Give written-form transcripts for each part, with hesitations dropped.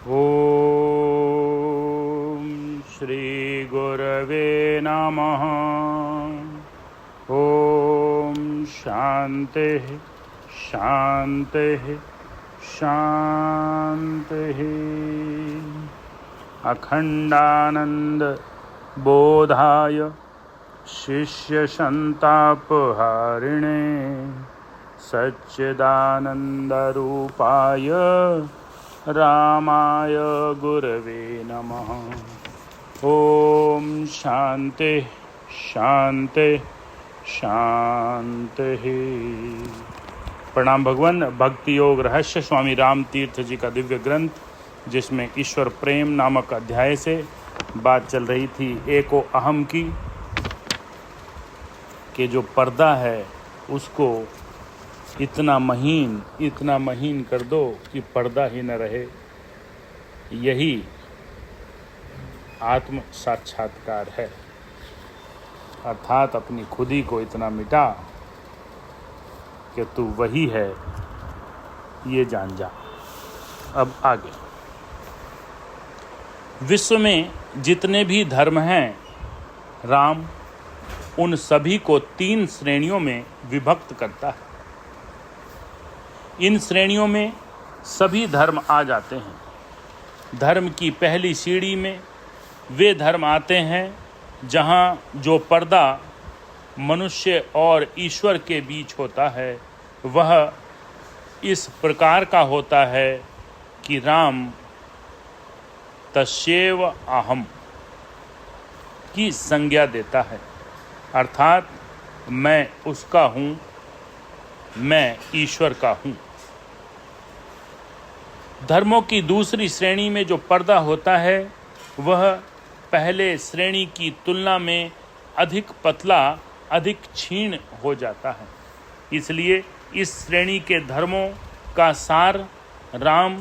ओम श्री गुरवे नमः। ओम शांति शांति शांति। अखंडानंद बोधाय शिष्य संतापहारिणे सच्चिदानंद रूपाय रामाय गुरवे नमः। ओम शांति शांति शांति। प्रणाम भगवान। भक्ति योग रहस्य स्वामी राम तीर्थ जी का दिव्य ग्रंथ, जिसमें ईश्वर प्रेम नामक अध्याय से बात चल रही थी एको अहम की, कि जो पर्दा है उसको इतना महीन कर दो कि पर्दा ही न रहे। यही आत्म साक्षात्कार है, अर्थात अपनी खुदी को इतना मिटा कि तू वही है, ये जान जा। अब आगे, विश्व में जितने भी धर्म हैं, राम उन सभी को 3 श्रेणियों में विभक्त करता है। इन श्रेणियों में सभी धर्म आ जाते हैं। धर्म की पहली सीढ़ी में वे धर्म आते हैं जहाँ जो पर्दा मनुष्य और ईश्वर के बीच होता है, वह इस प्रकार का होता है कि राम तस्यैव अहम की संज्ञा देता है, अर्थात मैं उसका हूँ, मैं ईश्वर का हूँ। धर्मों की दूसरी श्रेणी में जो पर्दा होता है, वह पहले श्रेणी की तुलना में अधिक पतला, अधिक क्षीण हो जाता है। इसलिए इस श्रेणी के धर्मों का सार राम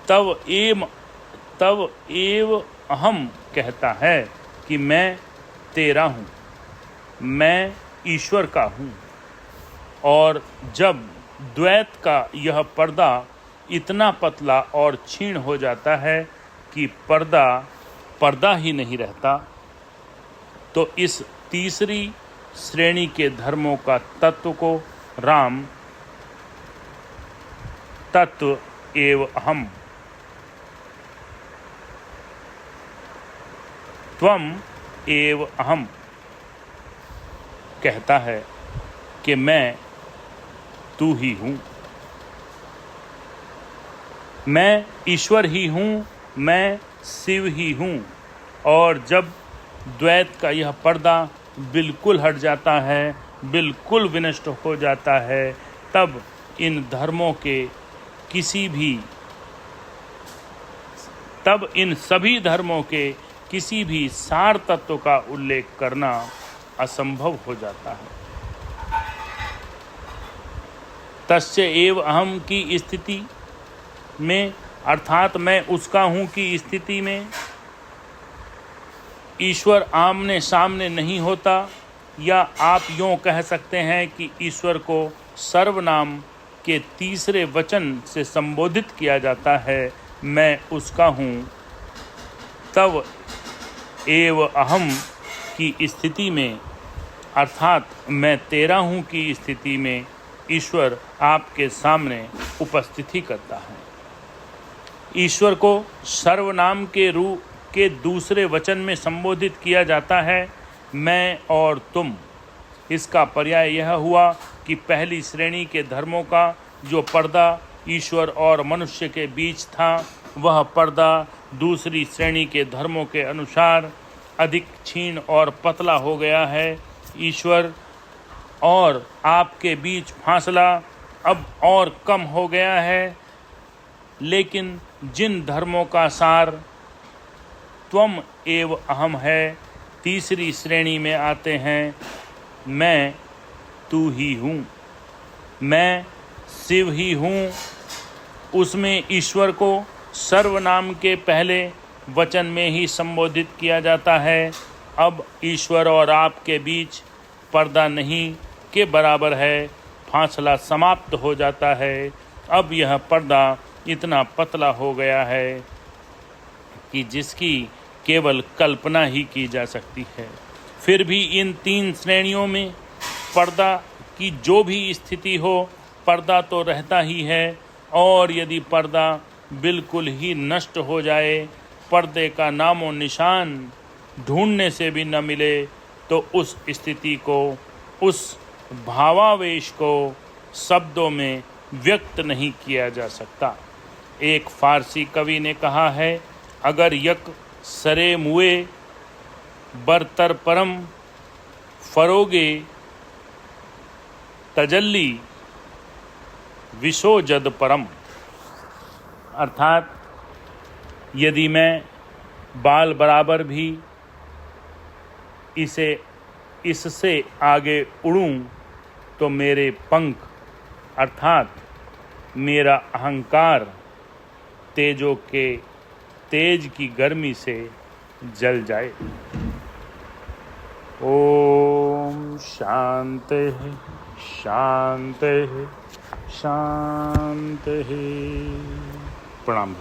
तव एव अहम कहता है कि मैं तेरा हूँ, मैं ईश्वर का हूँ। और जब द्वैत का यह पर्दा इतना पतला और क्षीण हो जाता है कि पर्दा ही नहीं रहता, तो इस तीसरी श्रेणी के धर्मों का तत्व को राम तत्व एव अहम, त्वम एव अहम कहता है कि मैं तू ही हूँ, मैं ईश्वर ही हूँ, मैं शिव ही हूँ। और जब द्वैत का यह पर्दा बिल्कुल हट जाता है, बिल्कुल विनष्ट हो जाता है, तब इन सभी धर्मों के किसी भी सार तत्व का उल्लेख करना असंभव हो जाता है। तस्य एव अहम की स्थिति में, अर्थात मैं उसका हूँ की स्थिति में, ईश्वर आमने सामने नहीं होता, या आप यूँ कह सकते हैं कि ईश्वर को सर्वनाम के तीसरे वचन से संबोधित किया जाता है, मैं उसका हूँ। तव एव अहम की स्थिति में, अर्थात मैं तेरा हूँ की स्थिति में, ईश्वर आपके सामने उपस्थिति करता है। ईश्वर को सर्वनाम के रूप के दूसरे वचन में संबोधित किया जाता है, मैं और तुम। इसका पर्याय यह हुआ कि पहली श्रेणी के धर्मों का जो पर्दा ईश्वर और मनुष्य के बीच था, वह पर्दा दूसरी श्रेणी के धर्मों के अनुसार अधिक क्षीण और पतला हो गया है। ईश्वर और आपके बीच फासला अब और कम हो गया है। लेकिन जिन धर्मों का सार त्वम एव अहम है, तीसरी श्रेणी में आते हैं, मैं तू ही हूँ, मैं शिव ही हूँ। उसमें ईश्वर को सर्वनाम के पहले वचन में ही संबोधित किया जाता है। अब ईश्वर और आपके बीच पर्दा नहीं के बराबर है, फासला समाप्त हो जाता है। अब यह पर्दा इतना पतला हो गया है कि जिसकी केवल कल्पना ही की जा सकती है। फिर भी इन 3 श्रेणियों में पर्दा की जो भी स्थिति हो, पर्दा तो रहता ही है। और यदि पर्दा बिल्कुल ही नष्ट हो जाए, पर्दे का नामो निशान ढूंढने से भी न मिले, तो उस स्थिति को, उस भावावेश को शब्दों में व्यक्त नहीं किया जा सकता। एक फारसी कवि ने कहा है, अगर यक सरे मुए बरतर परम फरोगे तजल्ली विशोजद परम। अर्थात यदि मैं बाल बराबर भी इससे आगे उड़ूं तो मेरे पंख अर्थात मेरा अहंकार तेजों के तेज की गर्मी से जल जाए। ओम शांति शांति शांति। प्रणाम।